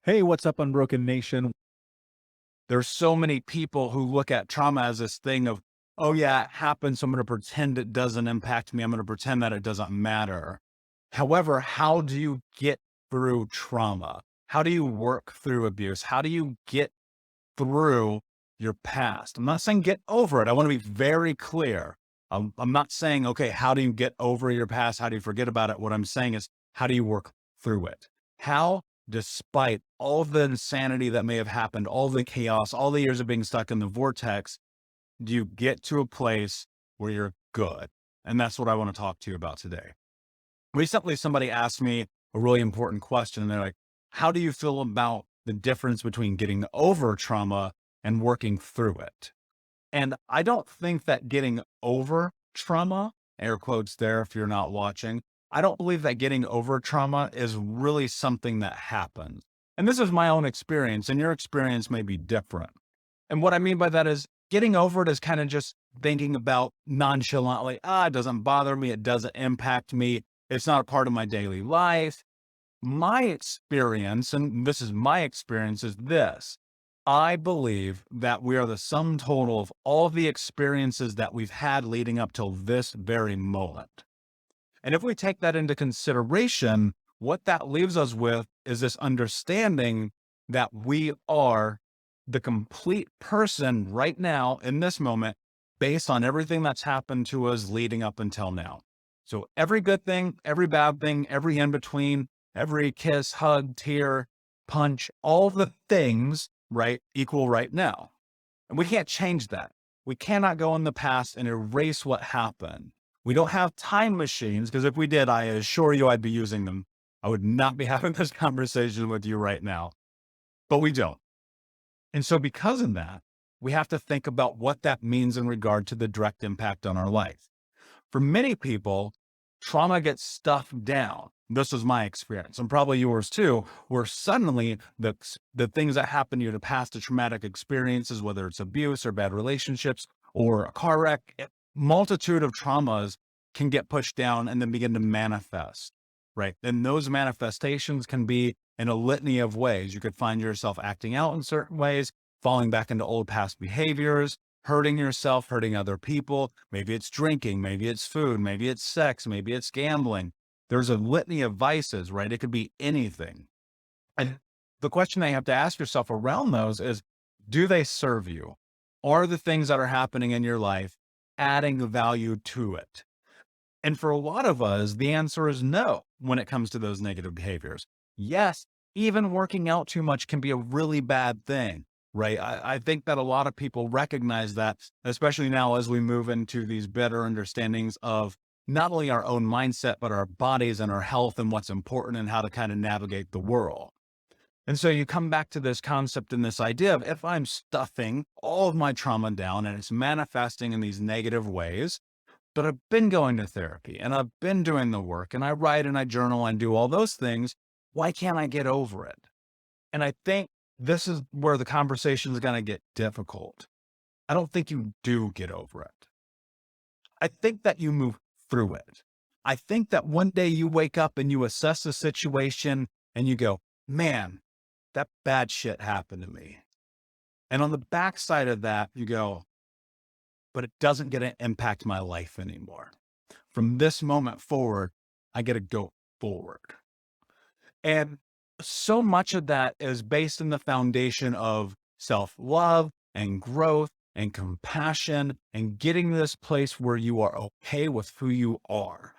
Hey, what's up, Unbroken Nation? There's so many people who look at trauma as this thing of, oh yeah, it happened, so I'm going to pretend it doesn't impact me. I'm going to pretend that it doesn't matter. However, how do you get through trauma? How do you work through abuse? How do you get through your past? I'm not saying get over it. I want to be very clear. I'm not saying, okay, how do you get over your past? How do you forget about it? What I'm saying is, how do you work through it? How, despite all the insanity that may have happened, all the chaos, all the years of being stuck in the vortex, do you get to a place where you're good? And that's what I want to talk to you about today. Recently, somebody asked me a really important question. And they're like, how do you feel about the difference between getting over trauma and working through it? And I don't think that getting over trauma, air quotes there if you're not watching, I don't believe that getting over trauma is really something that happens. And this is my own experience, and your experience may be different. And what I mean by that is getting over it is kind of just thinking about nonchalantly, it doesn't bother me. It doesn't impact me. It's not a part of my daily life. My experience, and this is my experience, is this. I believe that we are the sum total of all of the experiences that we've had leading up till this very moment. And if we take that into consideration, what that leaves us with is this understanding that we are the complete person right now in this moment based on everything that's happened to us leading up until now. So every good thing, every bad thing, every in between, every kiss, hug, tear, punch, all the things, right, equal right now. And we can't change that. We cannot go in the past and erase what happened. We don't have time machines, because if we did, I assure you I'd be using them. I would not be having this conversation with you right now, but we don't. And so because of that, we have to think about what that means in regard to the direct impact on our life. For many people, trauma gets stuffed down. This was my experience, and probably yours too, where suddenly the things that happen to you in the past, the traumatic experiences, whether it's abuse or bad relationships or a car wreck, multitude of traumas can get pushed down and then begin to manifest, right? And those manifestations can be in a litany of ways. You could find yourself acting out in certain ways, falling back into old past behaviors, hurting yourself, hurting other people. Maybe it's drinking, maybe it's food, maybe it's sex, maybe it's gambling. There's a litany of vices, right? It could be anything. And the question that you have to ask yourself around those is, do they serve you? Are the things that are happening in your life adding value to it? And for a lot of us, the answer is no when it comes to those negative behaviors. Yes, even working out too much can be a really bad thing, right? I think that a lot of people recognize that, especially now as we move into these better understandings of not only our own mindset, but our bodies and our health and what's important and how to kind of navigate the world. And so you come back to this concept and this idea of, if I'm stuffing all of my trauma down and it's manifesting in these negative ways, but I've been going to therapy and I've been doing the work and I write and I journal and do all those things, why can't I get over it? And I think this is where the conversation is going to get difficult. I don't think you do get over it. I think that you move through it. I think that one day you wake up and you assess the situation and you go, man, that bad shit happened to me. And on the backside of that, you go, but it doesn't get to impact my life anymore. From this moment forward, I get to go forward. And so much of that is based in the foundation of self-love and growth and compassion and getting to this place where you are okay with who you are.